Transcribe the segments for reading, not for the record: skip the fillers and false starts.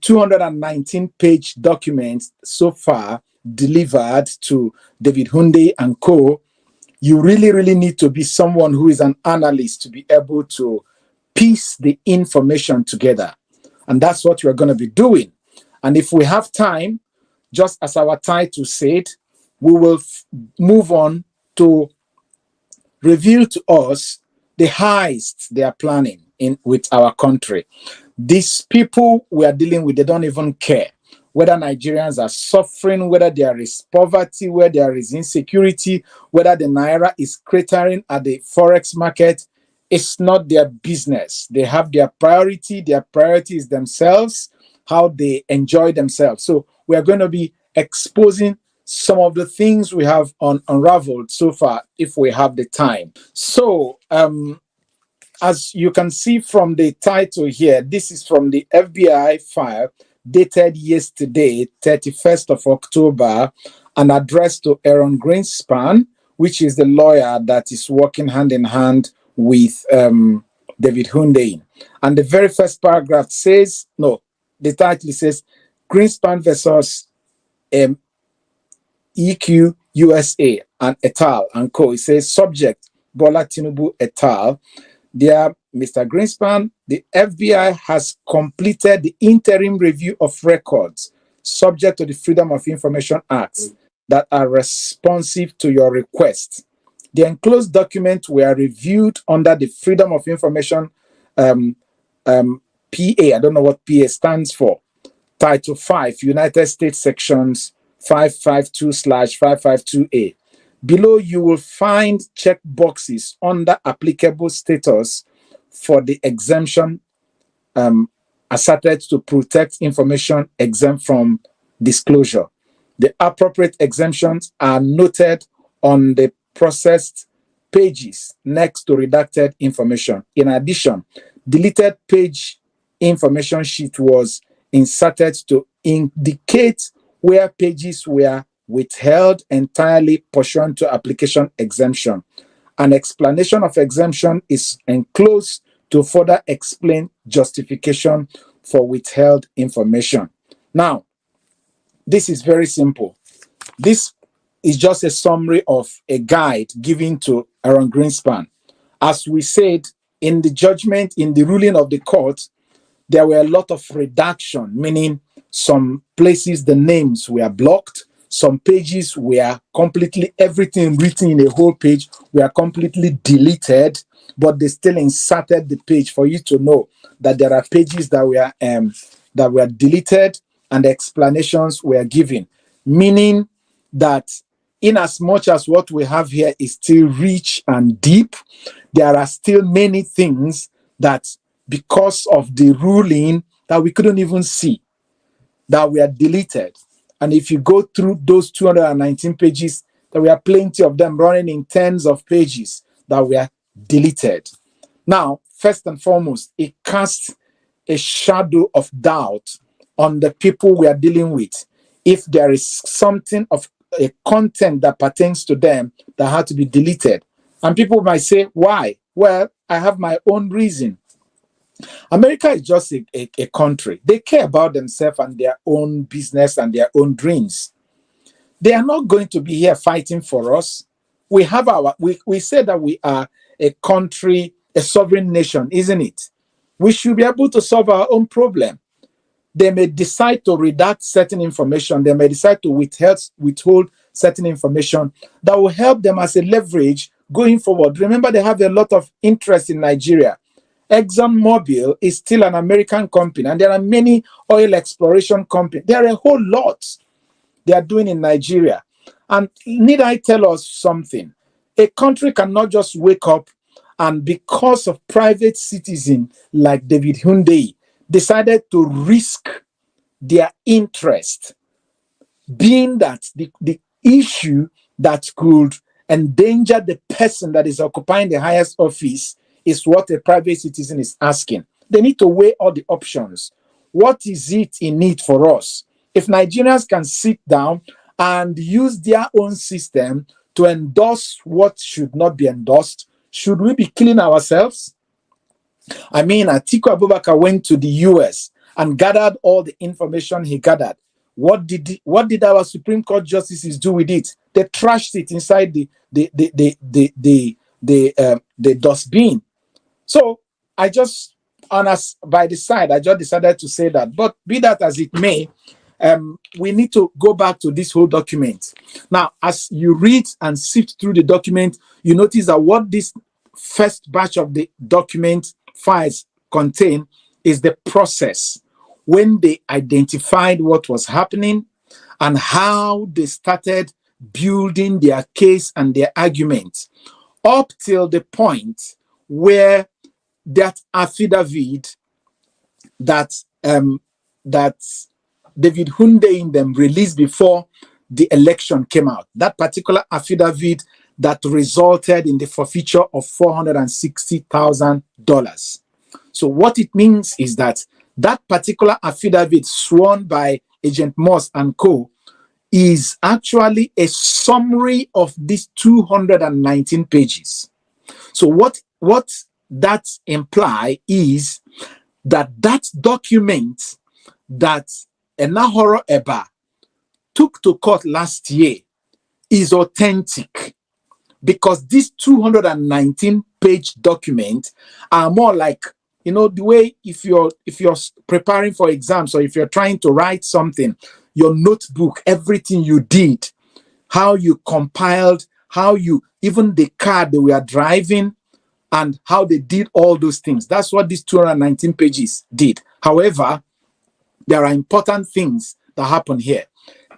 219-page document so far delivered to David Hundeyin and co., you really, really need to be someone who is an analyst to be able to piece the information together. And that's what we're going to be doing. And if we have time, just as our title said, we will move on to reveal to us the heists they are planning with our country. These people we are dealing with, they don't even care whether Nigerians are suffering, whether there is poverty, whether there is insecurity, whether the naira is cratering at the forex market. It's not their business. They have their priority. Their priority is themselves, how they enjoy themselves. So we are going to be exposing some of the things we have unraveled so far, if we have the time. So, as you can see from the title here, this is from the FBI file dated yesterday, 31st of October, and addressed to Aaron Greenspan, which is the lawyer that is working hand in hand with David Hundeyin. And the very first paragraph says, no, the title says, Greenspan versus EQ USA and et al. And co. It says, subject, Bola Tinubu et al. Dear Mr. Greenspan, the FBI has completed the interim review of records subject to the Freedom of Information Act that are responsive to your request. The enclosed documents were reviewed under the Freedom of Information PA, I don't know what PA stands for, Title 5, United States Sections 552/552A. Below, you will find check boxes under applicable status for the exemption asserted to protect information exempt from disclosure. The appropriate exemptions are noted on the processed pages next to redacted information. In addition, deleted page information sheet was inserted to indicate where pages were withheld entirely pursuant to application exemption. An explanation of exemption is enclosed to further explain justification for withheld information. Now, this is very simple. This is just a summary of a guide given to Aaron Greenspan. As we said, in the judgment, in the ruling of the court, there were a lot of redaction, meaning some places the names were blocked, some pages were completely, everything written in a whole page were completely deleted, but they still inserted the page for you to know that there are pages that were deleted and explanations were given, meaning that in as much as what we have here is still rich and deep, there are still many things that, because of the ruling, that we couldn't even see, that were deleted. And if you go through those 219 pages, there were plenty of them running in tens of pages that were deleted. Now, first and foremost, it casts a shadow of doubt on the people we are dealing with. If there is something of a content that pertains to them that had to be deleted. And people might say, why? Well, I have my own reason. America is just a country. They care about themselves and their own business and their own dreams. They are not going to be here fighting for us. We have we say that we are a country, a sovereign nation, isn't it? We should be able to solve our own problem. They may decide to redact certain information. They may decide to withhold certain information that will help them as a leverage going forward. Remember, they have a lot of interest in Nigeria. ExxonMobil is still an American company, and there are many oil exploration companies. There are a whole lot they are doing in Nigeria. And need I tell us something? A country cannot just wake up and, because of private citizen like David Hundeyin, decided to risk their interest, being that the issue that could endanger the person that is occupying the highest office is what a private citizen is asking. They need to weigh all the options. What is it in it for us? If Nigerians can sit down and use their own system to endorse what should not be endorsed, should we be killing ourselves? I mean, Atiku Abubakar went to the US and gathered all the information he gathered. What did our Supreme Court justices do with it? They trashed it inside the dustbin. So I just, by the side, I just decided to say that. But be that as it may, we need to go back to this whole document. Now, as you read and sift through the document, you notice that what this first batch of the document files contain is the process when they identified what was happening and how they started building their case and their argument up till the point where that affidavit that that David Hundeyin them released before the election came out, that particular affidavit that resulted in the forfeiture of $460,000. So what it means is that that particular affidavit sworn by Agent Moss and Co. is actually a summary of these 219 pages. So what that implies is that document that Enahoro Eba took to court last year is authentic, because this 219-page document are more like, you know, the way if you're preparing for exams, or if you're trying to write something, your notebook, everything you did, how you compiled, how you, even the car they were driving, and how they did all those things. That's what these 219 pages did. However, there are important things that happen here.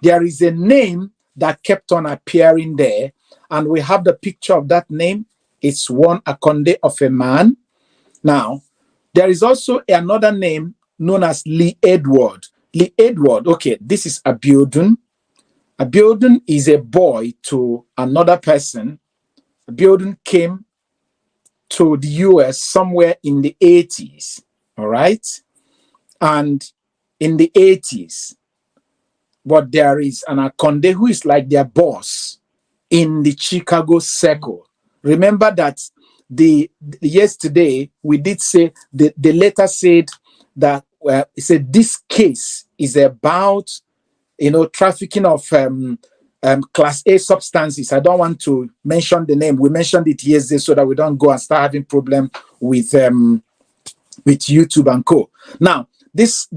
There is a name that kept on appearing there, and we have the picture of that name. It's one Akonde of a man. Now, there is also another name known as Lee Edward. Lee Edward, okay, this is Abiodun. Abiodun is a boy to another person. Abiodun came to the US somewhere in the 80s, all right? And in the 80s, but there is an Akonde who is like their boss in the Chicago circle. Remember that yesterday we did say, the letter said that, it said this case is about, you know, trafficking of Class A substances. I don't want to mention the name. We mentioned it yesterday so that we don't go and start having problem with YouTube and co. Now, this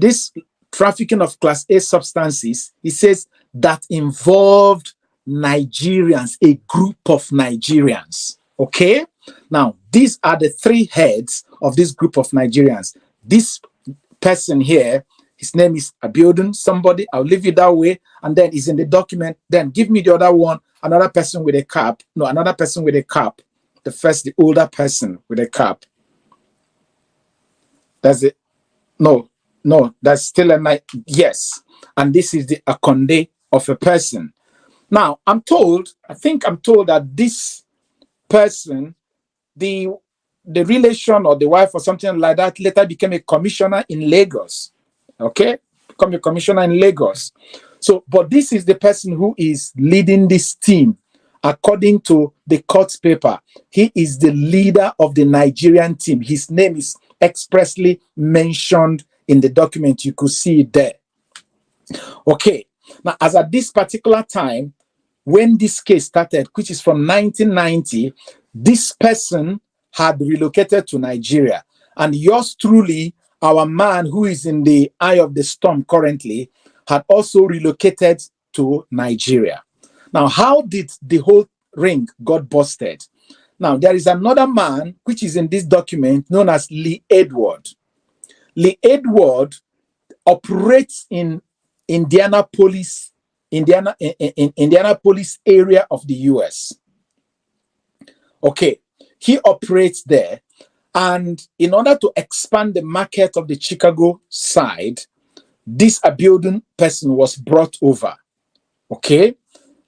trafficking of Class A substances, it says that involved Nigerians, a group of Nigerians. Okay? Now, these are the three heads of this group of Nigerians. This person here, his name is Abiodun, somebody, I'll leave it that way, and then he's in the document. Then give me the other one, another person with a cap. No, another person with a cap. The older person with a cap. That's it. No, that's still a night. Yes. And this is the Akonde of a person. Now, I think I'm told that this person, the relation or the wife or something like that, later became a commissioner in Lagos. Okay? Become a commissioner in Lagos. So, but this is the person who is leading this team. According to the court paper, he is the leader of the Nigerian team. His name is expressly mentioned in the document. You could see it there. Okay. Now, as at this particular time, when this case started, which is from 1990, this person had relocated to Nigeria. And yours truly, our man who is in the eye of the storm currently, had also relocated to Nigeria. Now, how did the whole ring got busted? Now, there is another man, which is in this document, known as Lee Edward. Lee Edward operates in Indianapolis area of the US. Okay, he operates there. And in order to expand the market of the Chicago side, this Abiodun person was brought over. Okay,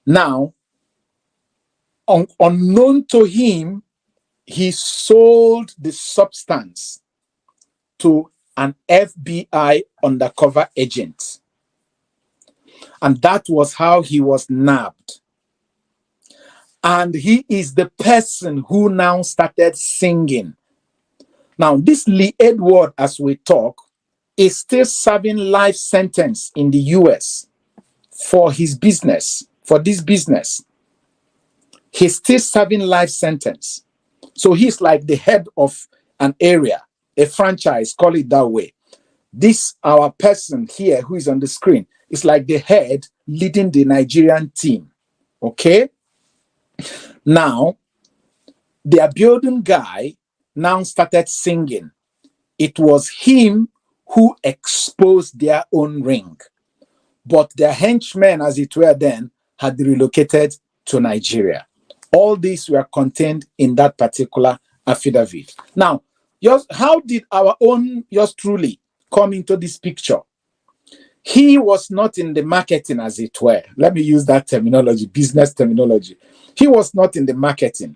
now, unknown to him, he sold the substance to an FBI undercover agent. And that was how he was nabbed. And he is the person who now started singing. Now, this Lee Edward, as we talk, is still serving life sentence in the US for his business, for this business. He's still serving life sentence. So he's like the head of an area, a franchise, call it that way. This, our person here who is on the screen, is like the head leading the Nigerian team. Okay? Now, their building guy now started singing. It was him who exposed their own ring. But their henchmen, as it were then, had relocated to Nigeria. All these were contained in that particular affidavit. Now, how did our own yours truly come into this picture? He was not in the marketing, as it were. Let me use that terminology, business terminology. He was not in the marketing,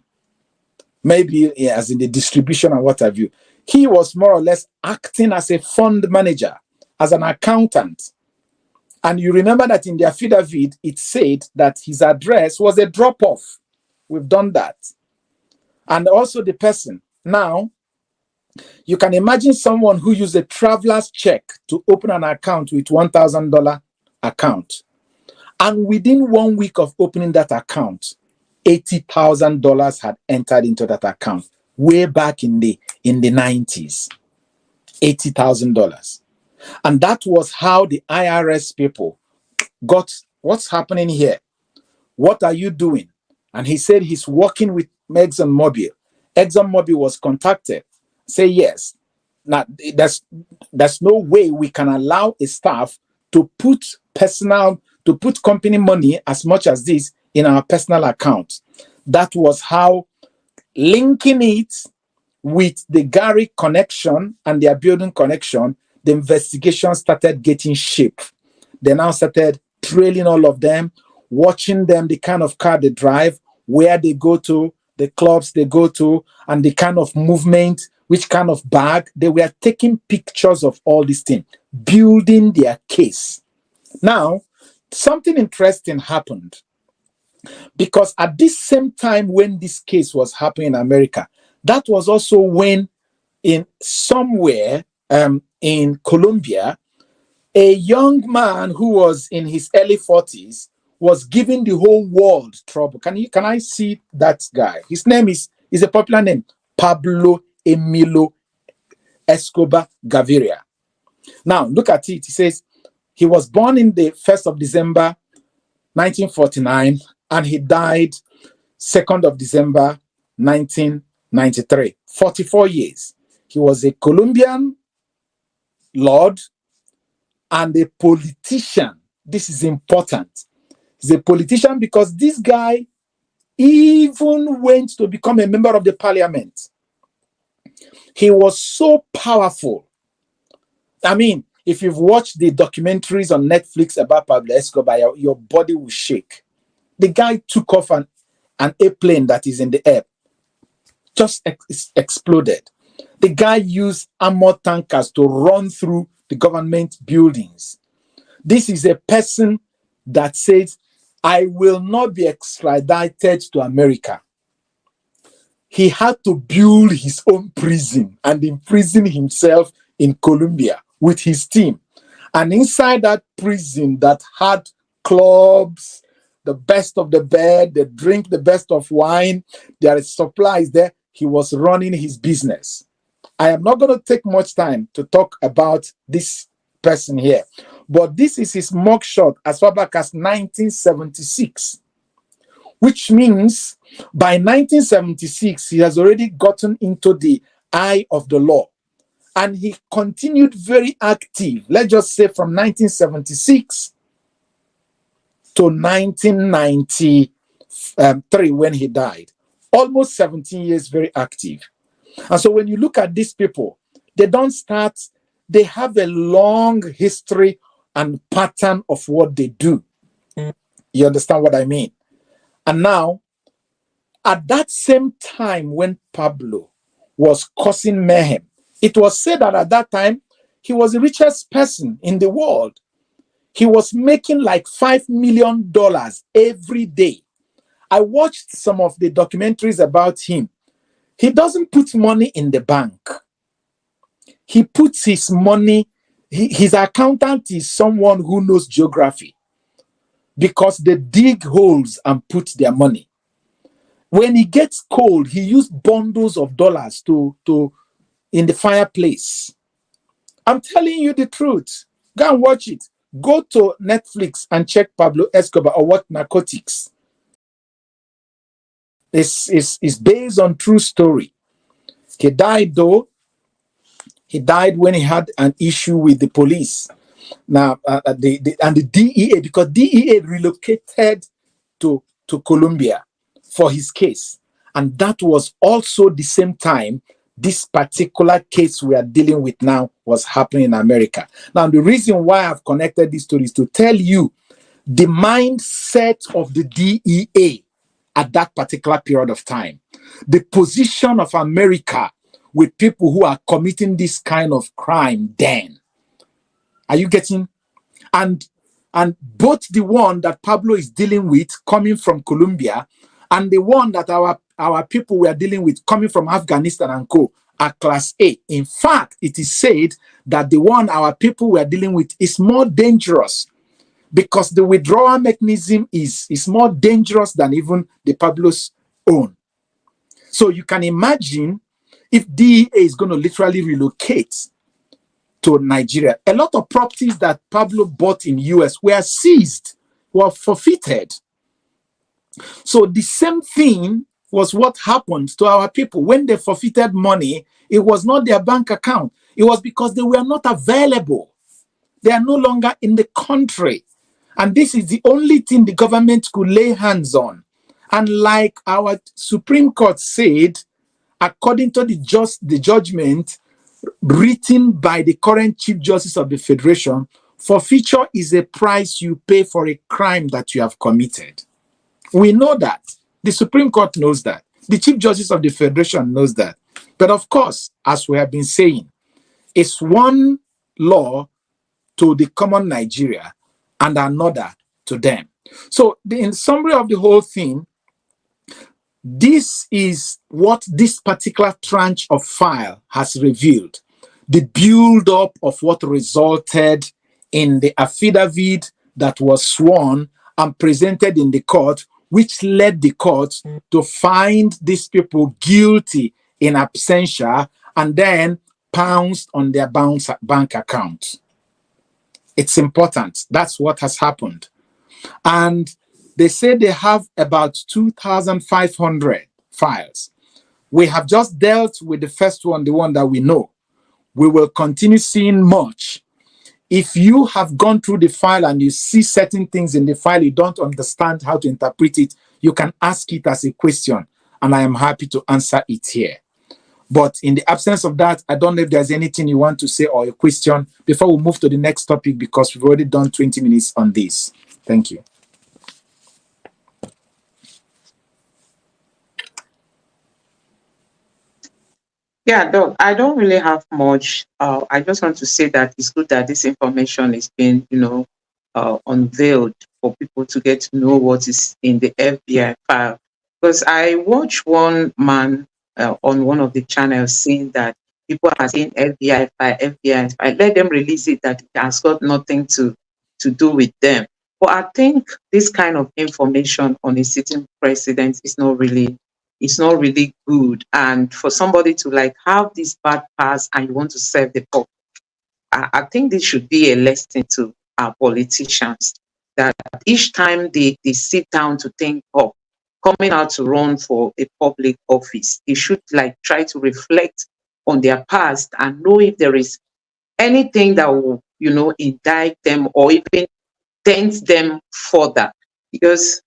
maybe as in the distribution and what have you. He was more or less acting as a fund manager, as an accountant. And you remember that in the affidavit, it said that his address was a drop-off. We've done that. And also the person. Now, you can imagine someone who used a traveler's check to open an account with $1,000 account. And within 1 week of opening that account, $80,000 had entered into that account way back in the 90s. $80,000. And that was how the IRS people got, what's happening here? What are you doing? And he said he's working with ExxonMobil. ExxonMobil was contacted. Say yes. Now, there's no way we can allow a staff to put company money as much as this in our personal account. That was how, linking it with the Gary connection and their building connection, the investigation started getting shape. They now started trailing all of them, watching them, the kind of car they drive, where they go to, the clubs they go to, and the kind of movement, which kind of bag. They were taking pictures of all these things, building their case. Now, something interesting happened, because at this same time when this case was happening in America, that was also when in somewhere in Colombia, a young man who was in his early 40s was giving the whole world trouble. Can I see that guy? His name is a popular name, Pablo Emilio Escobar Gaviria. Now, look at it. He says he was born in the 1st of December, 1949, and he died 2nd of December, 1993. 44 years. He was a Colombian lord and a politician. This is important. He's a politician because this guy even went to become a member of the parliament. He was so powerful. I mean, if you've watched the documentaries on Netflix about Pablo Escobar, your body will shake. The guy took off an airplane that is in the air, just exploded. The guy used armored tankers to run through the government buildings. This is a person that says, I will not be extradited to America. He had to build his own prison and imprison himself in Colombia with his team. And inside that prison that had clubs, the best of the bed, they drink the best of wine, there is supplies there, he was running his business. I am not going to take much time to talk about this person here, but this is his mugshot as far back as 1976, which means by 1976, he has already gotten into the eye of the law. And he continued very active, let's just say from 1976 to 1993 when he died. Almost 17 years very active. And so when you look at these people, they don't start, they have a long history and pattern of what they do. You understand what I mean? And now, at that same time when Pablo was causing mayhem, it was said that at that time, he was the richest person in the world. He was making like $5 million every day. I watched some of the documentaries about him. He doesn't put money in the bank. He puts his money, his accountant is someone who knows geography, because they dig holes and put their money. When it gets cold, he used bundles of dollars to in the fireplace. I'm telling you the truth. Go and watch it. Go to Netflix and check Pablo Escobar or What Narcotics. It's based on true story. He died though. He died when he had an issue with the police. Now, the DEA, because DEA relocated to Colombia for his case. And that was also the same time this particular case we are dealing with now was happening in America. Now, the reason why I've connected this story is to tell you the mindset of the DEA at that particular period of time, the position of America with people who are committing this kind of crime then. Are you getting? And both the one that Pablo is dealing with coming from Colombia and the one that our people were dealing with coming from Afghanistan and co are class A. In fact, it is said that the one our people were dealing with is more dangerous because the withdrawal mechanism is more dangerous than even the Pablo's own. So you can imagine if DEA is going to literally relocate to Nigeria. A lot of properties that Pablo bought in US were seized, were forfeited. So the same thing was what happened to our people. When they forfeited money, it was not their bank account. It was because they were not available. They are no longer in the country. And this is the only thing the government could lay hands on. And like our Supreme Court said, according to the judgment written by the current Chief Justice of the Federation, forfeiture is a price you pay for a crime that you have committed. We know that. The Supreme Court knows that. The Chief Justice of the Federation knows that. But of course, as we have been saying, it's one law to the common Nigeria and another to them. So in summary of the whole thing, this is what this particular tranche of file has revealed. The build-up of what resulted in the affidavit that was sworn and presented in the court, which led the court to find these people guilty in absentia and then pounced on their bank account. It's important. That's what has happened. And they say they have about 2,500 files. We have just dealt with the first one, the one that we know. We will continue seeing much. If you have gone through the file and you see certain things in the file, you don't understand how to interpret it, you can ask it as a question, and I am happy to answer it here. But in the absence of that, I don't know if there's anything you want to say or a question before we move to the next topic, because we've already done 20 minutes on this. Thank you. Yeah, Doc, I don't really have much. I just want to say that it's good that this information is being, unveiled for people to get to know what is in the FBI file. Because I watched one man on one of the channels saying that people are saying FBI file, FBI file. Let them release it, that it has got nothing to do with them. But I think this kind of information on a sitting president is not really good. And for somebody to like have this bad past and you want to serve the public, I think this should be a lesson to our politicians, that each time they sit down to think of coming out to run for a public office, they should like try to reflect on their past and know if there is anything that will, indict them or even dent them further. Because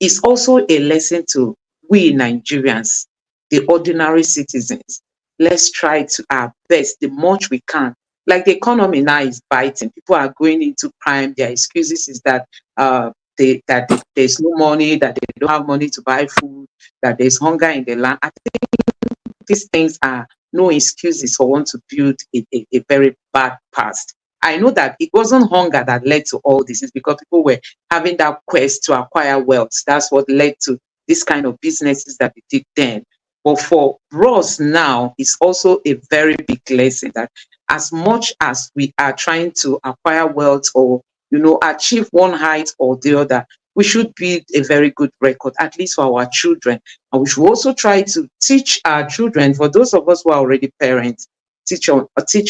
it's also a lesson to we Nigerians, the ordinary citizens. Let's try to our best, the much we can. Like the economy now is biting. People are going into crime. Their excuses is that there's no money, that they don't have money to buy food, that there's hunger in the land. I think these things are no excuses for one to build a very bad past. I know that it wasn't hunger that led to all this. It's because people were having that quest to acquire wealth. That's what led to this kind of businesses that we did then. But for us now, it's also a very big lesson that as much as we are trying to acquire wealth or, achieve one height or the other, we should build a very good record, at least for our children. And we should also try to teach our children, for those of us who are already parents, teach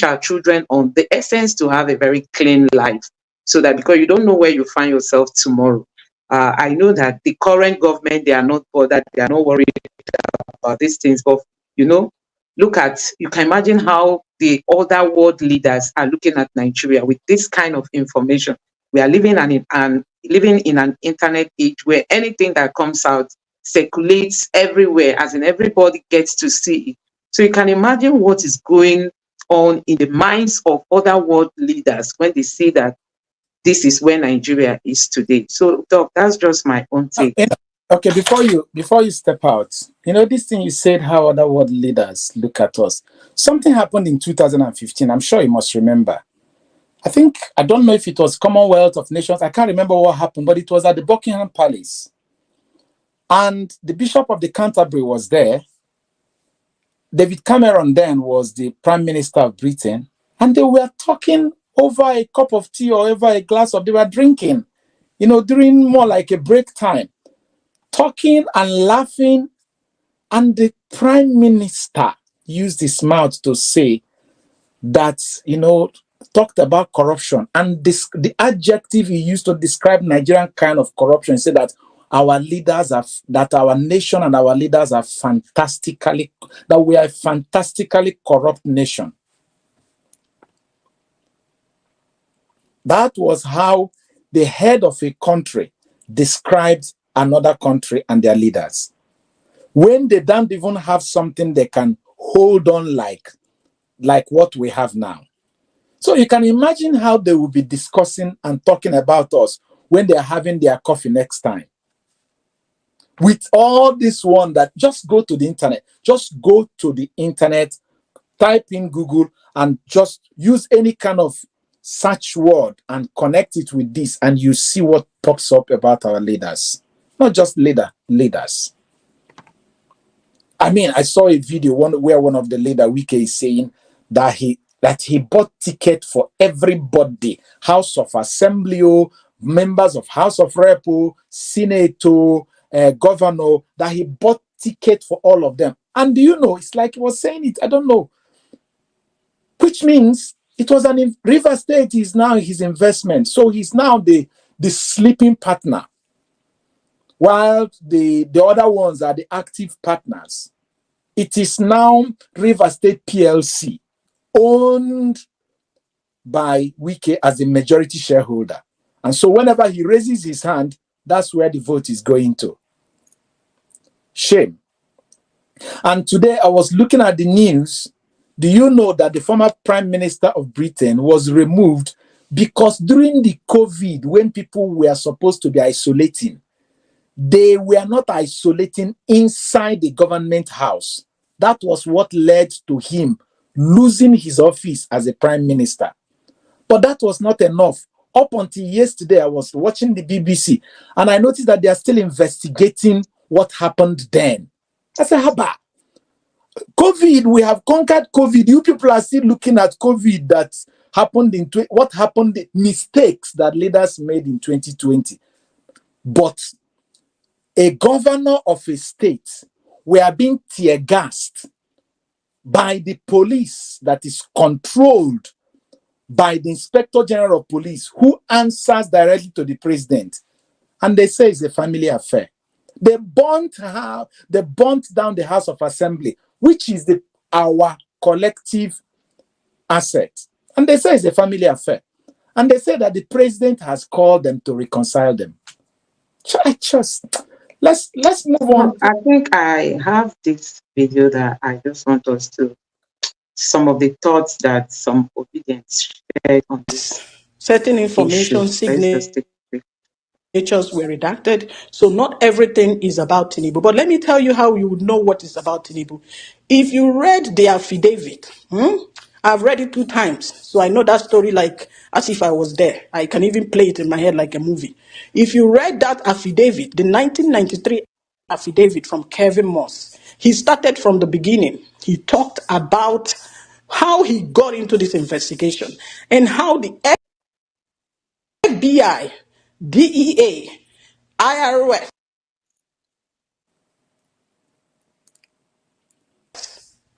our children on the essence to have a very clean life, so that, because you don't know where you find yourself tomorrow. I know that the current government, they are not bothered, they are not worried about these things, but you can imagine how the other world leaders are looking at Nigeria with this kind of information. We are living living in an internet age where anything that comes out circulates everywhere, as in everybody gets to see it. So you can imagine what is going on in the minds of other world leaders when they see that this is where Nigeria is today. So, Doc, that's just my own take. Okay, before you step out, this thing you said, how other world leaders look at us. Something happened in 2015. I'm sure you must remember. I don't know if it was Commonwealth of Nations. I can't remember what happened, but it was at the Buckingham Palace. And the Bishop of the Canterbury was there. David Cameron then was the Prime Minister of Britain. And they were talking over a cup of tea or over a glass of, they were drinking, during more like a break time, talking and laughing. And the Prime Minister used his mouth to say that, talked about corruption. And the adjective he used to describe Nigerian kind of corruption, said that our nation and our leaders are that we are a fantastically corrupt nation. That was how the head of a country described another country and their leaders. When they don't even have something they can hold on like what we have now. So you can imagine how they will be discussing and talking about us when they're having their coffee next time. With all this one, that just go to the internet, type in Google and just use any kind of search word and connect it with this, and you see what pops up about our leaders. Not just leaders. I mean, I saw a video where one of the leader, Wike, is saying that he bought ticket for everybody, House of Assembly, members of House of Rep, Senate, governor, that he bought ticket for all of them. And it's like he was saying it, I don't know, which means it was River State is now his investment. So he's now the sleeping partner, while the other ones are the active partners. It is now River State PLC, owned by Wike as the majority shareholder. And so whenever he raises his hand, that's where the vote is going to. Shame. And today I was looking at the news. Do you know that the former Prime Minister of Britain was removed because during the COVID, when people were supposed to be isolating, they were not isolating inside the government house. That was what led to him losing his office as a prime minister. But that was not enough. Up until yesterday, I was watching the BBC and I noticed that they are still investigating what happened then. I said, Haba, COVID, we have conquered COVID. You people are still looking at COVID that happened what happened, the mistakes that leaders made in 2020. But a governor of a state were being tear gassed by the police that is controlled by the Inspector General of Police, who answers directly to the president. And they say it's a family affair. They burnt down the House of Assembly, which is our collective asset. And they say it's a family affair. And they say that the president has called them to reconcile them. Let's move on. I think I have this video that I just want us to, some of the thoughts that some obedience shared on this. Certain information signatures were redacted, so not everything is about Tinubu. But let me tell you how you would know what is about Tinubu. If you read the affidavit, I've read it 2 times, so I know that story like as if I was there. I can even play it in my head like a movie. If you read that affidavit, the 1993 affidavit from Kevin Moss, he started from the beginning. He talked about how he got into this investigation and how the FBI, DEA, IRS,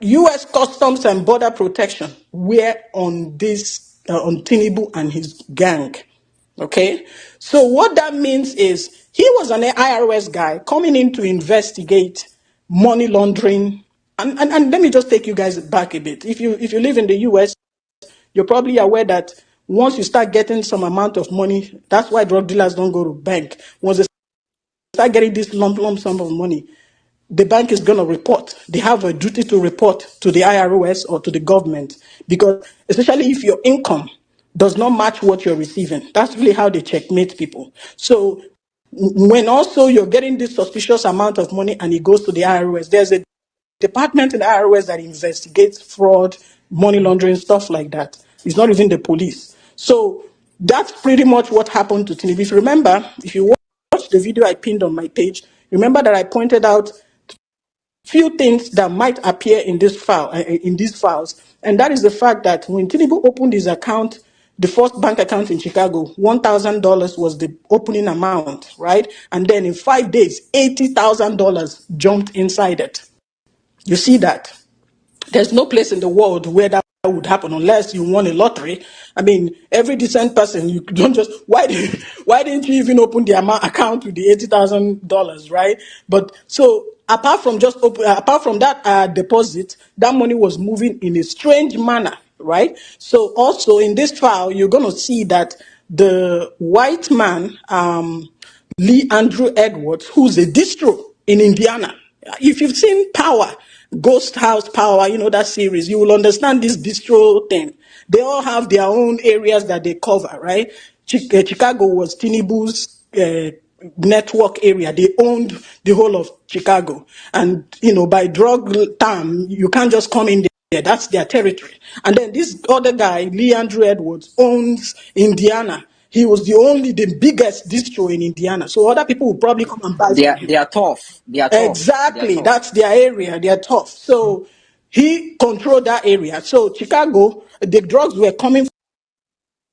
U.S. Customs and Border Protection were on this, on Tinubu and his gang. Okay? So what that means is he was an IRS guy coming in to investigate money laundering. And let me just take you guys back a bit. If you live in the US, you're probably aware that once you start getting some amount of money, that's why drug dealers don't go to bank. Once they start getting this lump sum of money, the bank is going to report. They have a duty to report to the IRS or to the government, because especially if your income does not match what you're receiving, that's really how they checkmate people. So when also you're getting this suspicious amount of money and it goes to the IRS, there's a department in the IRS that investigates fraud, money laundering, stuff like that. It's not even the police. So that's pretty much what happened to Tinubu. If you remember, if you watch the video I pinned on my page, remember that I pointed out few things that might appear in this file, in these files, and that is the fact that when Tinubu opened his account, the first bank account in Chicago, $1,000 was the opening amount, right? And then in 5 days, $80,000 jumped inside it. You see that? There's no place in the world where that would happen unless you won a lottery. I mean, every decent person, you don't just, why didn't you even open the account with the $80,000, right? But so apart from that deposit, that money was moving in a strange manner, right? So also in this file, you're going to see that the white man, Lee Andrew Edwards, who's a distro in Indiana. If you've seen Power, Ghost House Power, that series, you will understand this distro thing. They all have their own areas that they cover, right? Chicago was Tinubu's network area. They owned the whole of Chicago. And, by drug term, you can't just come in there. That's their territory. And then this other guy, Lee Andrew Edwards, owns Indiana. He was the biggest distro in Indiana. So other people will probably come and buy from him. They are tough. They are tough. Exactly. They are tough. That's their area. They are tough. So he controlled that area. So Chicago, the drugs were coming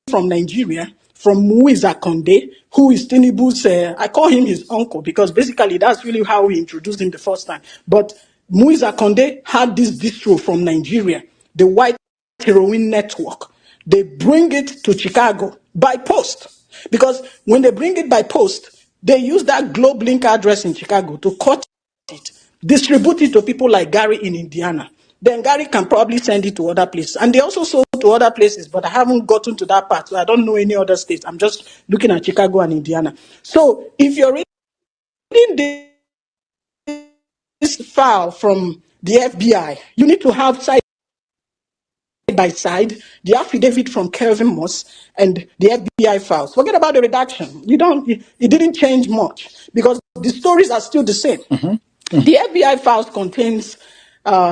from Nigeria, from Muiza Konde, who is Tinubu's, I call him his uncle because basically that's really how we introduced him the first time. But Muiza Konde had this distro from Nigeria, the White Heroin Network. They bring it to Chicago by post, because when they bring it by post, they use that Globe Link address in Chicago to cut it, distribute it to people like Gary in Indiana. Then Gary can probably send it to other places. And they also sold to other places, but I haven't gotten to that part. So I don't know any other states. I'm just looking at Chicago and Indiana. So if you're reading this file from the FBI, you need to have side by side the affidavit from Kelvin Moss and the FBI files. Forget about the redaction. It didn't change much because the stories are still the same. The FBI files contains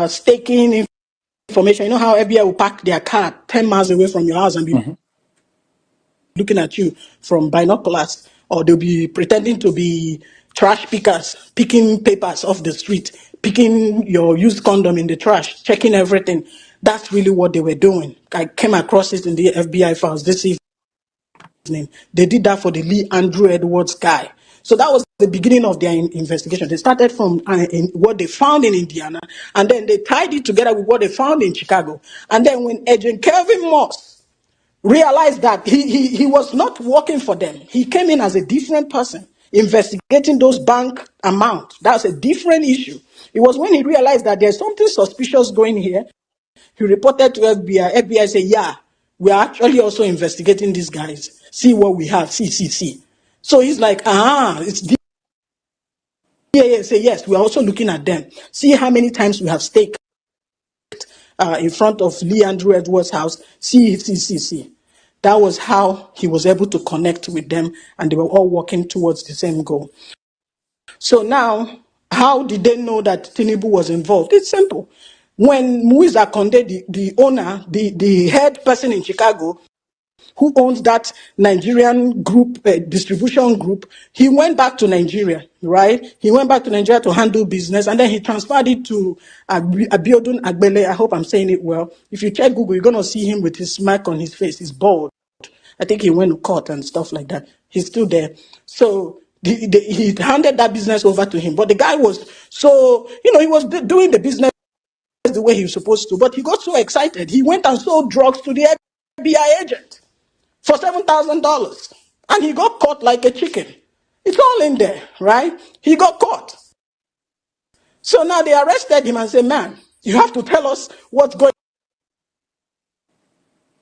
staking information. You know how FBI will park their car 10 miles away from your house and be looking at you from binoculars, or they'll be pretending to be trash pickers, picking papers off the street, picking your used condom in the trash, checking everything. That's really what they were doing. I came across it in the FBI files this evening. They did that for the Lee Andrew Edwards guy. So that was the beginning of their investigation. They started from what they found in Indiana, and then they tied it together with what they found in Chicago. And then when Agent Kelvin Moss realized that he was not working for them, he came in as a different person, investigating those bank amounts. That's a different issue. It was when he realized that there's something suspicious going here. He reported to FBI. FBI said, yeah, we are actually also investigating these guys. See what we have. See. So he's like, it's DIA. Say, yes, we are also looking at them. See how many times we have staked in front of Lee Andrew Edwards' house. See. That was how he was able to connect with them, and they were all working towards the same goal. So now, how did they know that Tinubu was involved? It's simple. When Muiza Konde, the owner, the head person in Chicago, who owns that Nigerian group, distribution group, he went back to Nigeria, right? He went back to Nigeria to handle business, and then he transferred it to Abiodun Agbele. I hope I'm saying it well. If you check Google, you're going to see him with his smirk on his face. He's bald. I think he went to court and stuff like that. He's still there. So he handed that business over to him. But the guy was so, he was doing the business the way he was supposed to. But he got so excited. He went and sold drugs to the FBI agent for $7,000. And he got caught like a chicken. It's all in there, right? He got caught. So now they arrested him and said, man, you have to tell us what's going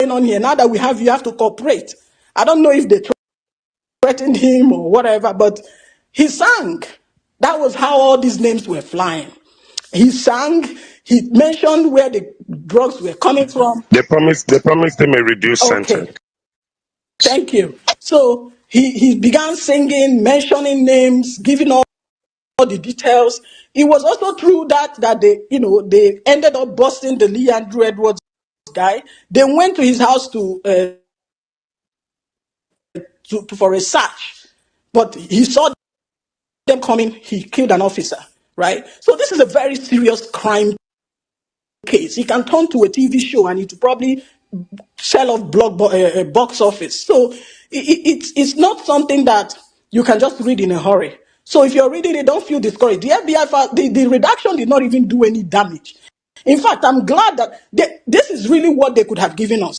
on here. Now that we have you have to cooperate. I don't know if they threatened him or whatever, but he sang. That was how all these names were flying. He sang, he mentioned where the drugs were coming from. They promised him a reduced sentence. Okay, thank you. So he began singing, mentioning names, giving all the details. It was also true that they ended up busting the Lee Andrew Edwards guy. They went to his house for a search, but he saw them coming. He killed an officer, right? So this is a very serious crime case. He can turn to a TV show and it will probably sell off box office. So it's not something that you can just read in a hurry. So if you're reading it, don't feel discouraged. The FBI, the redaction did not even do any damage. In fact, I'm glad that this is really what they could have given us.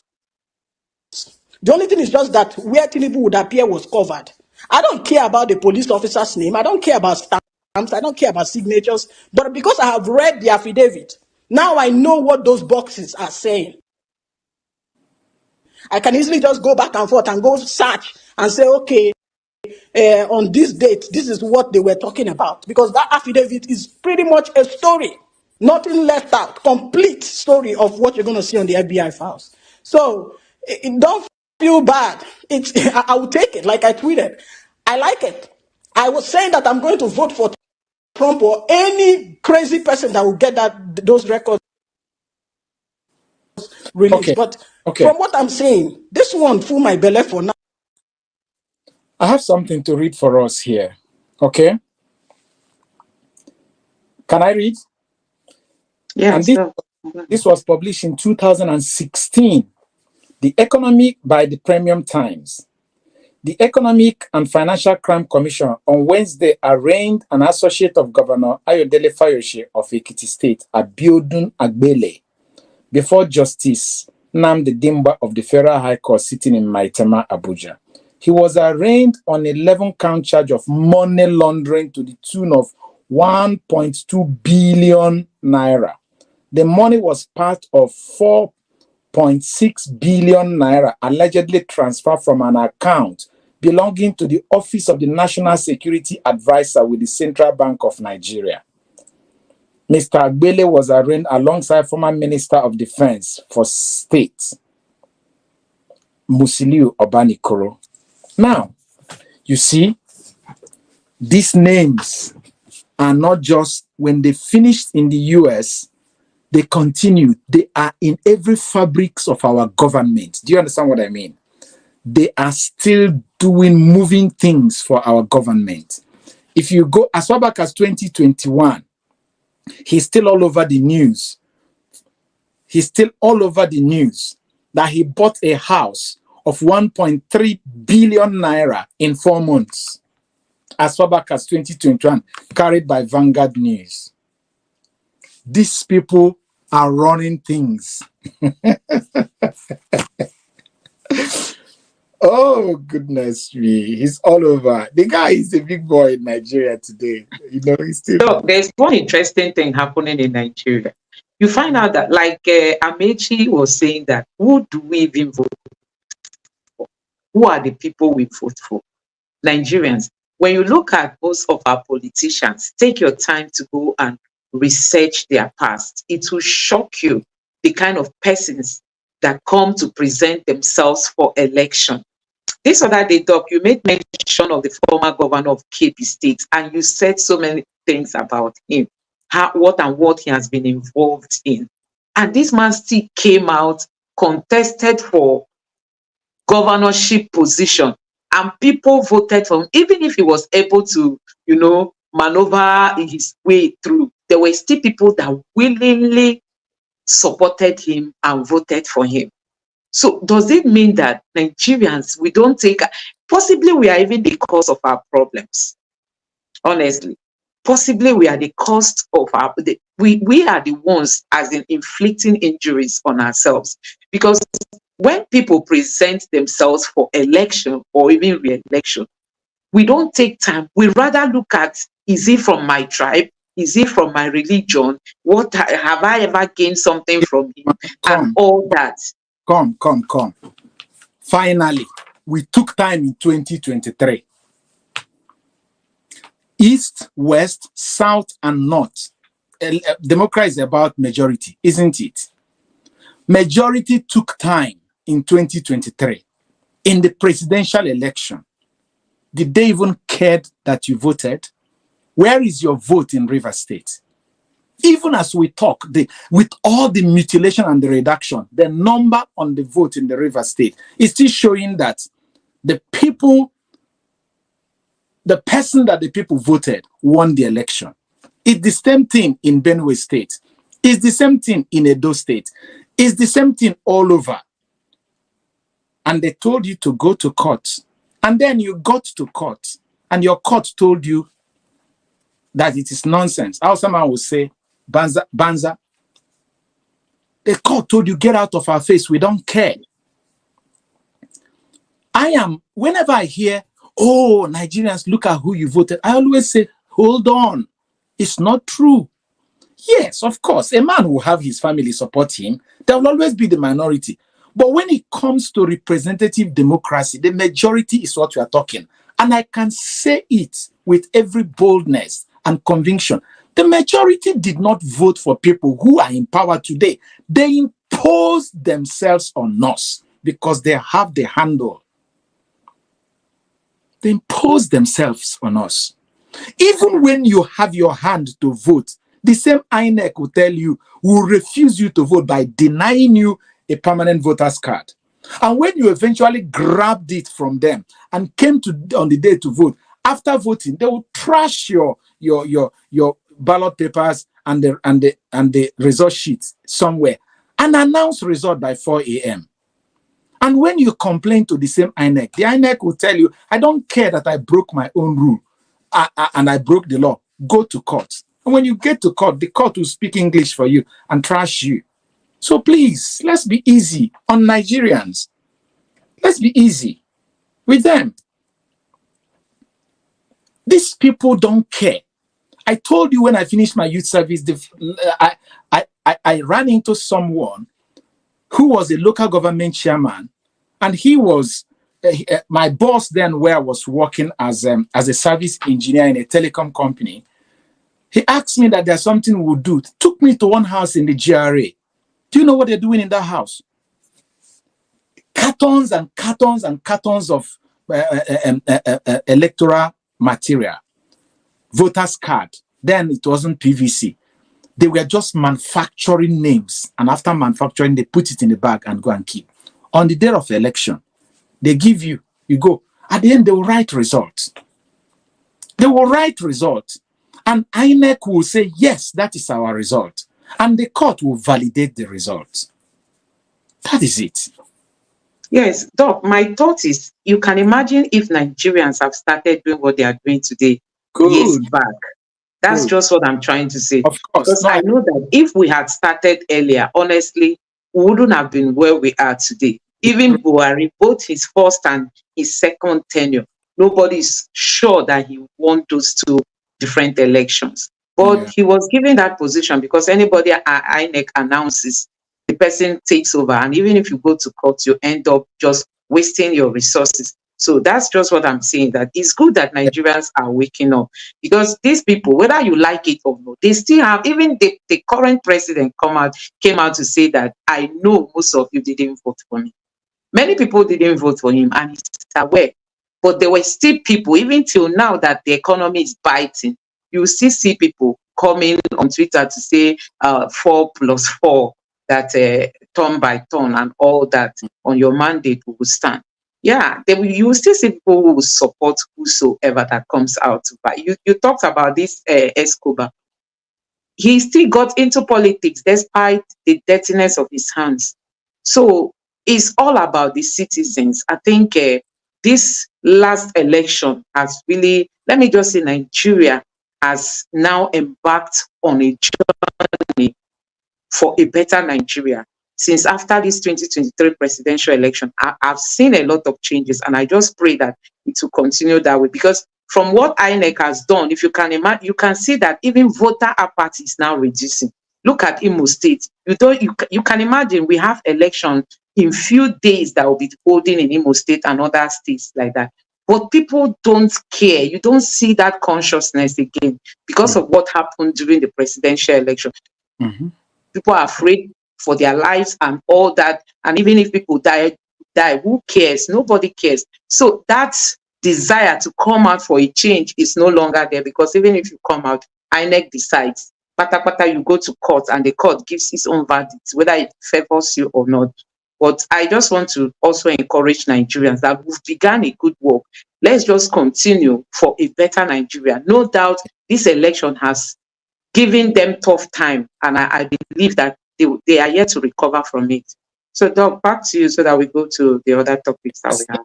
The only thing is just that where Tinubu would appear was covered. I don't care about the police officer's name. I don't care about stamps. I don't care about signatures. But because I have read the affidavit, now I know what those boxes are saying. I can easily just go back and forth and go search and say, okay, on this date, this is what they were talking about. Because that affidavit is pretty much a story. Nothing left out. Complete story of what you're going to see on the FBI files. So don't feel bad. I will take it. Like I tweeted, I like it. I was saying that I'm going to vote for Trump or any crazy person that will get those records released. But from what I'm saying, this one fool my belly for now. I have something to read for us here. Okay. Can I read? Yes. And this was published in 2016. The Economic by the Premium Times. The Economic and Financial Crime Commission on Wednesday arraigned an associate of Governor Ayodele Fayose of Ekiti State, Abiodun Agbele, before Justice Nnamdi Dimba of the Federal High Court sitting in Maitama, Abuja. He was arraigned on 11-count charge of money laundering to the tune of 1.2 billion naira. The money was part of 4.6 billion naira allegedly transferred from an account belonging to the Office of the National Security Advisor with the Central Bank of Nigeria. Mr. Agbele was arraigned alongside former Minister of Defense for State, Musiliu Obanikoro. Now, you see, these names are not just when they finished in the US, they continue. They are in every fabrics of our government. Do you understand what I mean? They are still moving things for our government. If you go as far back as 2021, he's still all over the news. He's still all over the news that he bought a house of 1.3 billion naira in 4 months. As far back as 2021, carried by Vanguard News. These people are running things. Oh, goodness me. He's all over. The guy is a big boy in Nigeria today. He's still... So there's one interesting thing happening in Nigeria. You find out that, like Amechi was saying, that who do we even vote for? Who are the people we vote for? Nigerians. When you look at most of our politicians, take your time to go and research their past. It will shock you the kind of persons that come to present themselves for election. This other day, Doc, you made mention of the former governor of Kebbi State, and you said so many things about him, what he has been involved in. And this man still came out, contested for governorship position, and people voted for him, even if he was able to, maneuver his way through, there were still people that willingly supported him and voted for him. So does it mean that Nigerians, we don't take, possibly we are even the cause of our problems, honestly. Possibly we are the cause of we are the ones as in inflicting injuries on ourselves. Because when people present themselves for election or even re-election, we don't take time. We rather look at, is he from my tribe? Is he from my religion? What have I ever gained something from him? And all that. Come. Finally, we took time in 2023. East, West, South, and North. Democracy is about majority, isn't it? Majority took time in 2023. In the presidential election, did they even care that you voted? Where is your vote in Rivers State? Even as we talk, with all the mutilation and the reduction, the number on the vote in the Rivers State is still showing that the person that the people voted won the election. It's the same thing in Benue State. It's the same thing in Edo State. It's the same thing all over. And they told you to go to court. And then you got to court. And your court told you that it is nonsense. How someone will say, Banza. The court told you, get out of our face. We don't care. Whenever I hear, oh, Nigerians, look at who you voted, I always say, hold on. It's not true. Yes, of course, a man will have his family support him. There will always be the minority. But when it comes to representative democracy, the majority is what we are talking. And I can say it with every boldness and conviction. The majority did not vote for people who are in power today. They imposed themselves on us because they have the handle. They impose themselves on us. Even when you have your hand to vote, the same INEC will tell you, will refuse you to vote by denying you a permanent voter's card. And when you eventually grabbed it from them and came on the day to vote, after voting, they will trash your ballot papers and the result sheets somewhere and announce result by 4 a.m. And when you complain to the same INEC, the INEC will tell you, I don't care that I broke my own rule and I broke the law. Go to court. And when you get to court, the court will speak English for you and trash you. So please, let's be easy on Nigerians. Let's be easy with them. These people don't care. I told you when I finished my youth service, I ran into someone who was a local government chairman, and he was my boss then, where I was working as a service engineer in a telecom company. He asked me that there's something we'll do. Took me to one house in the GRA. Do you know what they're doing in that house? Cartons and cartons and cartons of electoral material, voters card. Then it wasn't PVC. They were just manufacturing names, and after manufacturing, they put it in the bag and go and keep. On the day of election, they give you, you go. At the end, they will write results. They will write results, and INEC will say, yes, that is our result. And the court will validate the results. That is it. Yes, Doc, my thought is, you can imagine if Nigerians have started doing what they are doing today years back. That's just what I'm trying to say. Of course. Because I know that if we had started earlier, honestly, we wouldn't have been where we are today. Even Buhari, both his first and his second tenure, nobody's sure that he won those two different elections. But he was given that position because anybody INEC announces, the person takes over. And even if you go to court, you end up just wasting your resources. So that's just what I'm saying, that it's good that Nigerians are waking up, because these people, whether you like it or not, they still have, even the current president came out to say that, I know most of you didn't vote for me. Many people didn't vote for him, and he's aware. But there were still people, even till now that the economy is biting, you still see people coming on Twitter to say 4+4, that turn by turn and all that, on your mandate we will stand. yeah, you will still see people who will support whosoever that comes out. But you talked about this Escobar. He still got into politics despite the dirtiness of his hands. So it's all about the citizens. I think this last election has really, let me just say, Nigeria has now embarked on a journey for a better Nigeria. Since after this 2023 presidential election, I've seen a lot of changes, and I just pray that it will continue that way. Because from what INEC has done, if you can imagine, you can see that even voter apathy is now reducing. Look at Imo State. You can imagine we have election in few days that will be holding in Imo State and other states like that. But people don't care. You don't see that consciousness again because of what happened during the presidential election. Mm-hmm. People are afraid for their lives and all that. And even if people die, who cares? Nobody cares. So that desire to come out for a change is no longer there, because even if you come out, INEC decides. Pata, you go to court and the court gives its own verdict, whether it favors you or not. But I just want to also encourage Nigerians that we've begun a good work. Let's just continue for a better Nigeria. No doubt this election has giving them tough time, and I believe that they are yet to recover from it. So, Doc, back to you so that we go to the other topics that we have.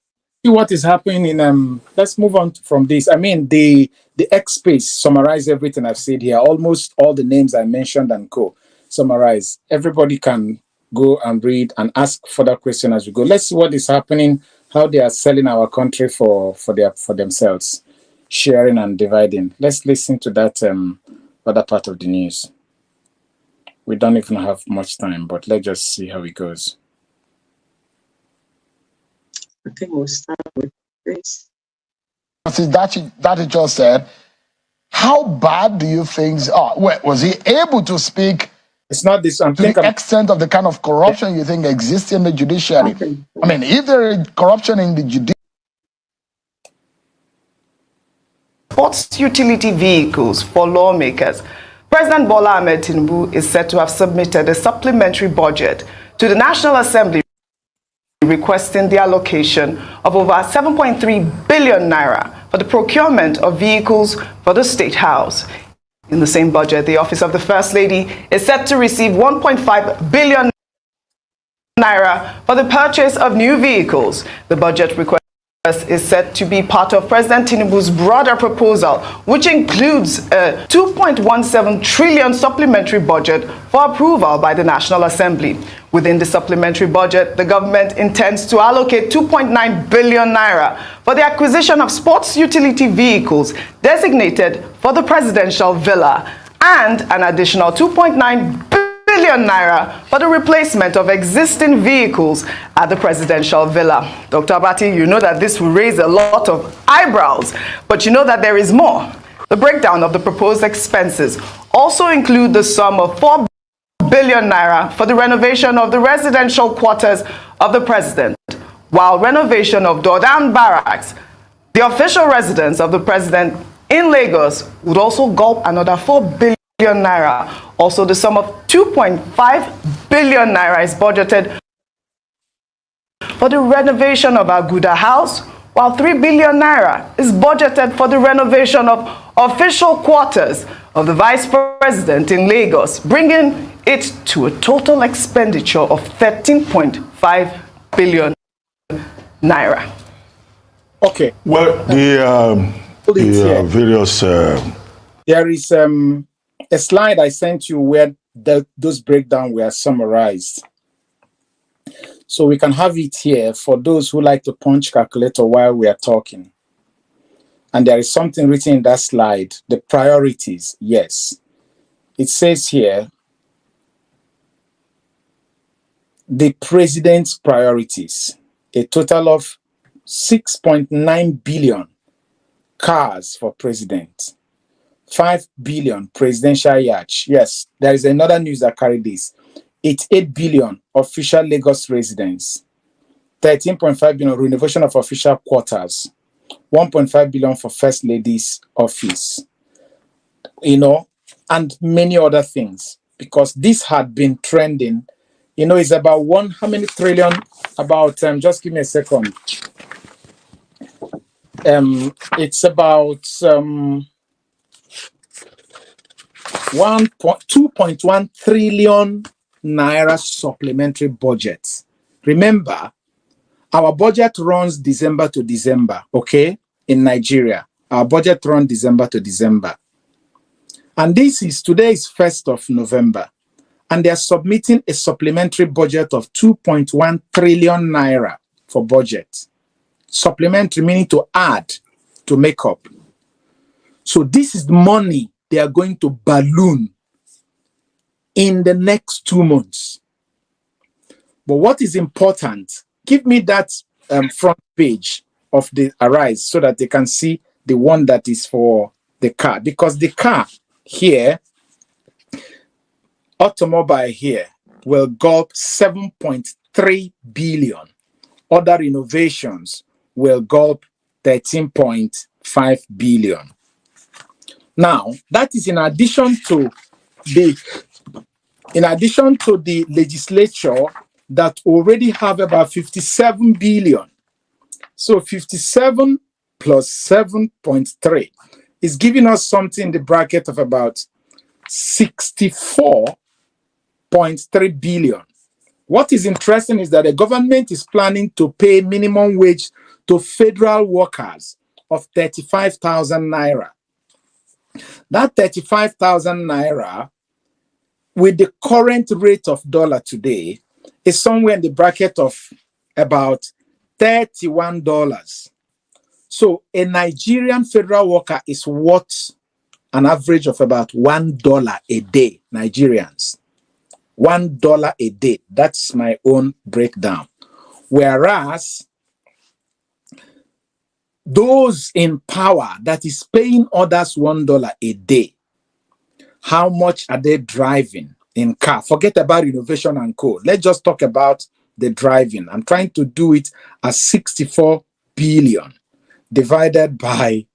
See what is happening in let's move on from this. I mean, the X space summarize everything I've said here, almost all the names I mentioned and summarize. Everybody can go and read and ask further questions as we go. Let's see what is happening, how they are selling our country for themselves, sharing and dividing. Let's listen to that other part of the news. We don't even have much time, but let's just see how it goes. I think we'll start with this. That you just said, how bad do you think, was he able to speak? It's not this. To the extent of the kind of corruption you think exists in the judiciary. I mean, if there is corruption in the judiciary. Sports utility vehicles for lawmakers. President Bola Ahmed Tinubu is said to have submitted a supplementary budget to the National Assembly requesting the allocation of over 7.3 billion naira for the procurement of vehicles for the State House. In the same budget, the Office of the First Lady is set to receive 1.5 billion naira for the purchase of new vehicles. The budget request is said to be part of President Tinubu's broader proposal, which includes a 2.17 trillion supplementary budget for approval by the National Assembly. Within the supplementary budget, the government intends to allocate 2.9 billion naira for the acquisition of sports utility vehicles designated for the presidential villa, and an additional 2.9 billion naira for the replacement of existing vehicles at the presidential villa. Dr. Abati, you know that this will raise a lot of eyebrows, but you know that there is more. The breakdown of the proposed expenses also include the sum of 4 billion naira for the renovation of the residential quarters of the president, while renovation of Dodan Barracks, the official residence of the president in Lagos, would also gulp another 4 billion naira. Also, the sum of 2.5 billion naira is budgeted for the renovation of Aguda House, while 3 billion naira is budgeted for the renovation of official quarters of the Vice President in Lagos, bringing it to a total expenditure of 13.5 billion naira. Okay. Well, the various... There is a slide I sent you where those breakdowns were summarized. So we can have it here for those who like to punch calculator while we are talking. And there is something written in that slide, the priorities, yes. It says here, the president's priorities, a total of 6.9 billion cars for president, 5 billion presidential yacht. Yes, there is another news that carried this. It's 8 billion official Lagos residents, 13.5 billion renovation of official quarters, 1.5 billion for First Lady's office, and many other things, because this had been trending. It's about how many trillion? About, just give me a second. it's about 2.1 trillion naira supplementary budget. Remember, our budget runs December to December, okay? In Nigeria, our budget runs December to December. And today is 1st of November. And they're submitting a supplementary budget of 2.1 trillion naira for budget. Supplementary meaning to add, to make up. So this is the money they are going to balloon in the next 2 months. But what is important, give me that front page of the Arise so that they can see the one that is for the car. Because the car here, automobile here, will gulp 7.3 billion. Other innovations will gulp 13.5 billion. Now, that is in addition to the legislature that already have about 57 billion. So 57 plus 7.3 is giving us something in the bracket of about 64.3 billion. What is interesting is that the government is planning to pay minimum wage to federal workers of 35,000 naira. That 35,000 naira, with the current rate of dollar today, is somewhere in the bracket of about $31. So a Nigerian federal worker is worth an average of about $1 a day, Nigerians. $1 a day. That's my own breakdown. Whereas those in power that is paying others $1 a day, how much are they driving in car? Forget about innovation and co. Let's just talk about the driving. I'm trying to do it as 64 billion divided by,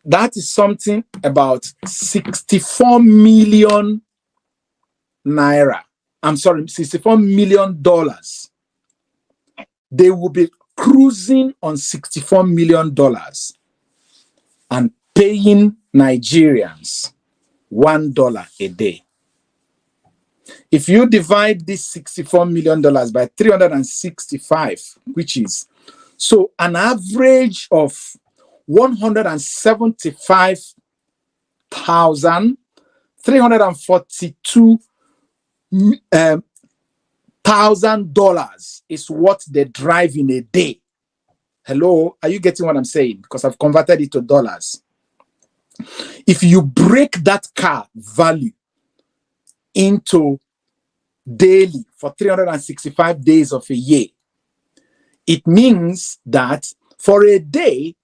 that is something about 64 million naira. I'm sorry, $64 million. They will be cruising on $64 million and paying Nigerians $1 a day. If you divide this $64 million by 365, which is, so an average of $175,342,000 is what they drive in a day. Hello, are you getting what I'm saying? Because I've converted it to dollars. If you break that car value into daily for 365 days of a year, it means that for a day,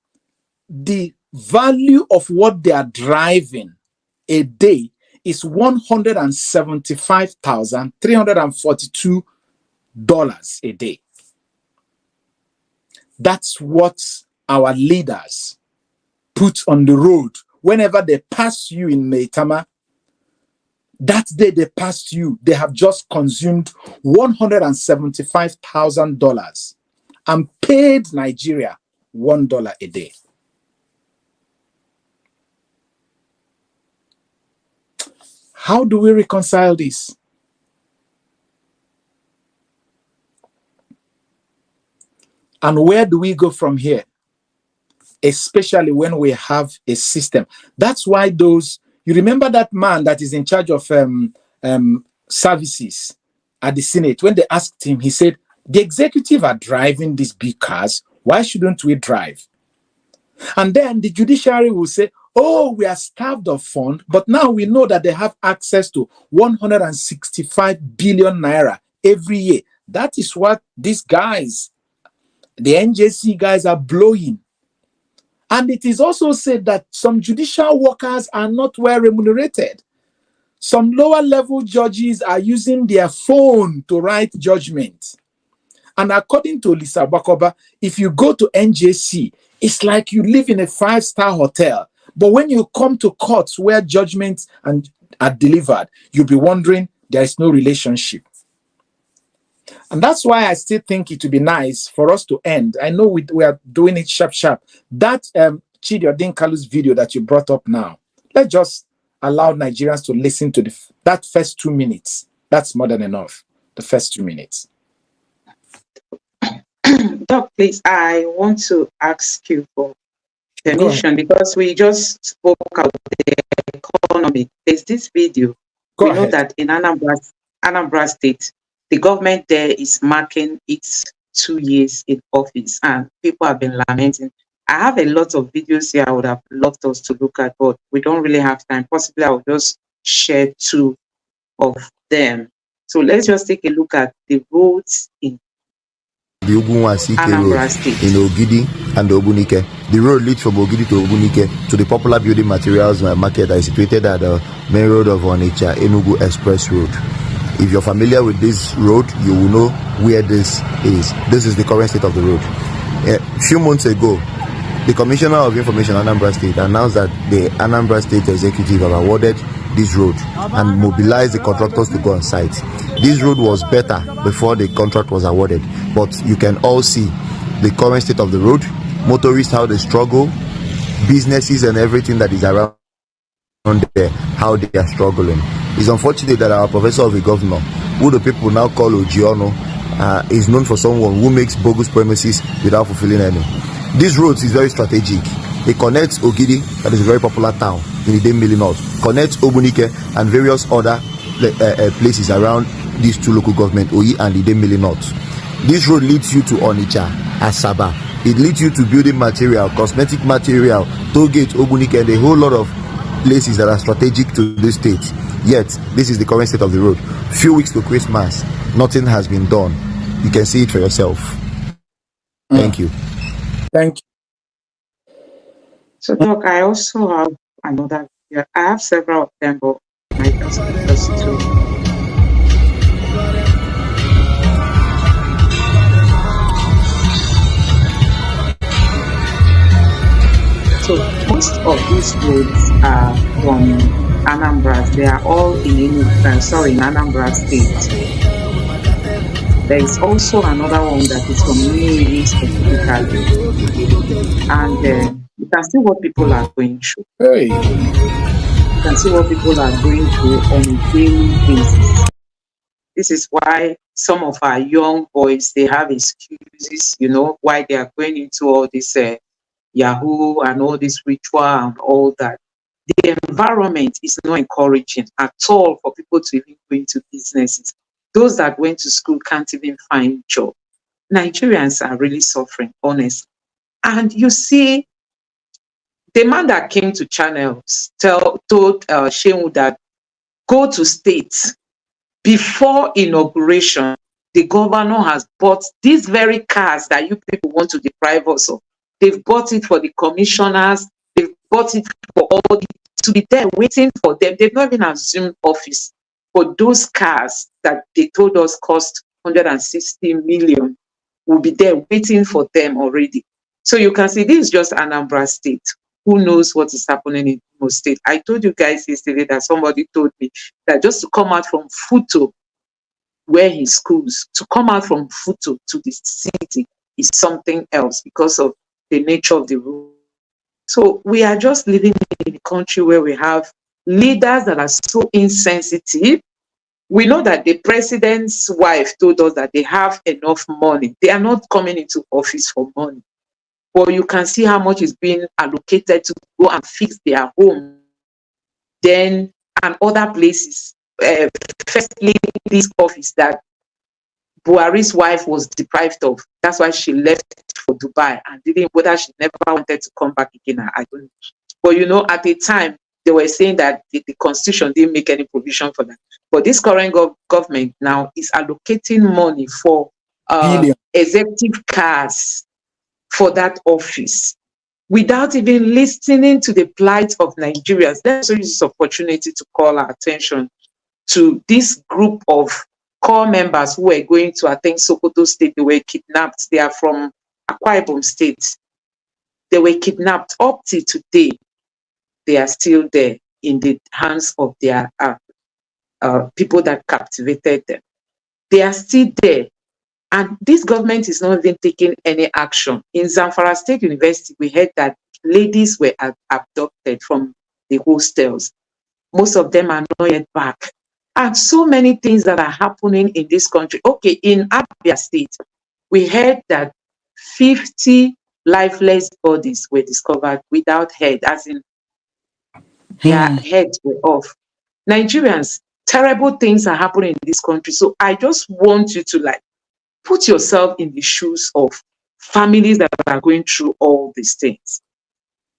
the value of what they are driving a day is $175,342 a day. That's what our leaders put on the road. Whenever they pass you in Maitama, that day they passed you, they have just consumed $175,000 and paid Nigeria $1 a day. How do we reconcile this? And where do we go from here? Especially when we have a system. That's why those, you remember that man that is in charge of services at the Senate, when they asked him, he said, the executive are driving these big cars, why shouldn't we drive? And then the judiciary will say, oh, we are starved of funds, but now we know that they have access to 165 billion naira every year. That is what these guys, the NJC guys, are blowing. And it is also said that some judicial workers are not well remunerated. Some lower level judges are using their phone to write judgment. And according to Lisa Bakoba, if you go to NJC, it's like you live in a 5-star hotel. But when you come to courts where judgments are delivered, you'll be wondering there is no relationship. And that's why I still think it would be nice for us to end. I know we are doing it sharp. That Chidi Odinkalu's video that you brought up now, let's just allow Nigerians to listen to that first 2 minutes. That's more than enough. The first 2 minutes. Doc, please, I want to ask you for permission because we just spoke about the economy. There's this video. We know that in Anambra State, the government there is marking its 2 years in office, and people have been lamenting. I have a lot of videos here I would have loved us to look at, but we don't really have time. Possibly I will just share 2 of them. So let's just take a look at the roads in the Ogunwasike Road in Ogidi and Obunike. The road leads from Ogidi to Obunike to the popular building materials market that is situated at the main road of Onitsha Enugu Express Road. If you're familiar with this road, you will know where this is. This is the current state of the road. A few months ago, the Commissioner of Information Anambra State announced that the Anambra State Executive have awarded this road and mobilized the contractors to go on site. This road was better before the contract was awarded, but you can all see the current state of the road, motorists, how they struggle, businesses and everything that is around there, how they are struggling. It's unfortunate that our professor of a governor, who the people now call Ojiono, is known for someone who makes bogus premises without fulfilling any. This road is very strategic. It connects Ogidi, that is a very popular town in the Idemili North, connects Obunike and various other places around these 2 local governments, Oyi and Idemili North. This road leads you to Onitsha, Asaba. It leads you to building material, cosmetic material, toll gate, Obunike, and a whole lot of places that are strategic to this state. Yet, this is the current state of the road. Few weeks to Christmas, nothing has been done. You can see it for yourself. Thank you. Thank you. So, Doc, I also have another video. I have several of them, but I just pick us 2. So most of these roads are from Anambra. They are all in Anambra State. There is also another one that is from Nigerian specifically, and you can see what people are going through. Hey. You can see what people are going through on a daily basis. This is why some of our young boys, they have excuses, why they are going into all this Yahoo and all this ritual and all that. The environment is not encouraging at all for people to even go into businesses. Those that went to school can't even find job. Nigerians are really suffering, honestly. And you see, the man that came to channels told Shehu that go to states before inauguration. The governor has bought these very cars that you people want to deprive us of. They've bought it for the commissioners. They've bought it for all the, to be there waiting for them. They've not even assumed office for those cars that they told us cost 160 million. Will be there waiting for them already. So you can see this is just Anambra State. Who knows what is happening in Imo State? I told you guys yesterday that somebody told me that just to come out from Futo, where he schools, to come out from Futo to the city is something else because of the nature of the road. So we are just living in a country where we have leaders that are so insensitive. We know that the president's wife told us that they have enough money. They are not coming into office for money. But you can see how much is being allocated to go and fix their home. Then, and other places. Firstly, this office that Buhari's wife was deprived of. That's why she left for Dubai and didn't, whether she never wanted to come back again, I don't know. But at the time, they were saying that the constitution didn't make any provision for that. But this current government now is allocating money for executive cars for that office without even listening to the plight of Nigerians. Let's use this opportunity to call our attention to this group of core members who were going to attend Sokoto State. They were kidnapped. They are from Akwa Ibom State. They were kidnapped. Up till today, they are still there in the hands of their people that captivated them. They are still there. And this government is not even taking any action. In Zamfara State University, we heard that ladies were abducted from the hostels. Most of them are not yet back. And so many things that are happening in this country. Okay, in Abia State, we heard that 50 lifeless bodies were discovered without head, as in their heads were off. Nigerians, terrible things are happening in this country. So I just want you to put yourself in the shoes of families that are going through all these things,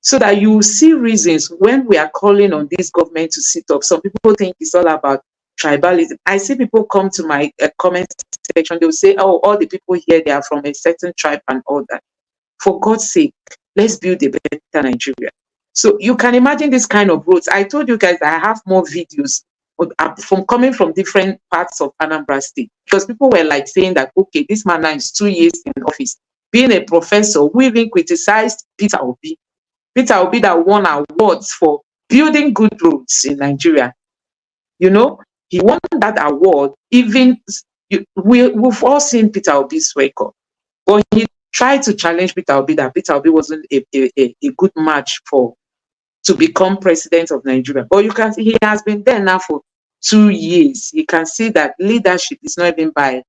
so that you see reasons when we are calling on this government to sit up. Some people think it's all about tribalism. I see people come to my comment section, they'll say, oh, all the people here, they are from a certain tribe and all that. For God's sake, let's build a better Nigeria. So you can imagine this kind of roads. I told you guys that I have more videos from coming from different parts of Anambra State, because people were saying that, okay, this man now is 2 years in office, being a professor, who even criticized Peter Obi. Peter Obi that won awards for building good roads in Nigeria. You know, he won that award. Even we've all seen Peter Obi's record, but he tried to challenge Peter Obi that Peter Obi wasn't a good match to become president of Nigeria. But you can see he has been there now for 2 years. You can see that leadership is not even by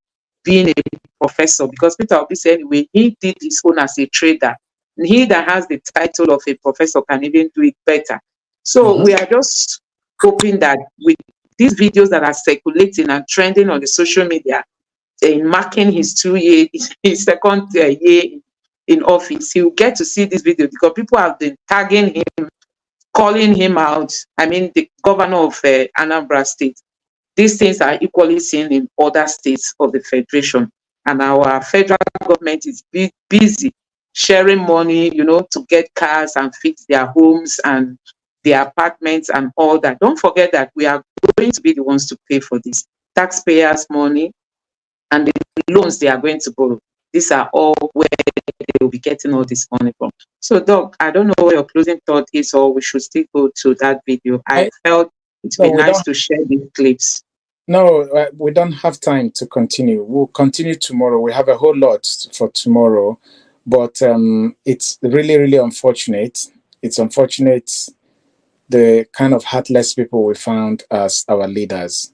being a professor, because Peter Obi said anyway, he did his own as a trader. He that has the title of a professor can even do it better. So we are just hoping that with these videos that are circulating and trending on the social media, in marking his 2 years, his second year in office, he will get to see this video, because people have been tagging him, calling him out. I mean, the governor of Anambra State. These things are equally seen in other states of the federation, and our federal government is busy sharing money, to get cars and fix their homes and their apartments and all that. Don't forget that we are going to be the ones to pay for this. Taxpayers' money and the loans they are going to borrow. These are all where they will be getting all this money from. So, Doc, I don't know what your closing thought is, or we should still go to that video. I felt it would be nice to share these clips. No, we don't have time to continue. We'll continue tomorrow. We have a whole lot for tomorrow, but it's really, really unfortunate. It's unfortunate the kind of heartless people we found as our leaders.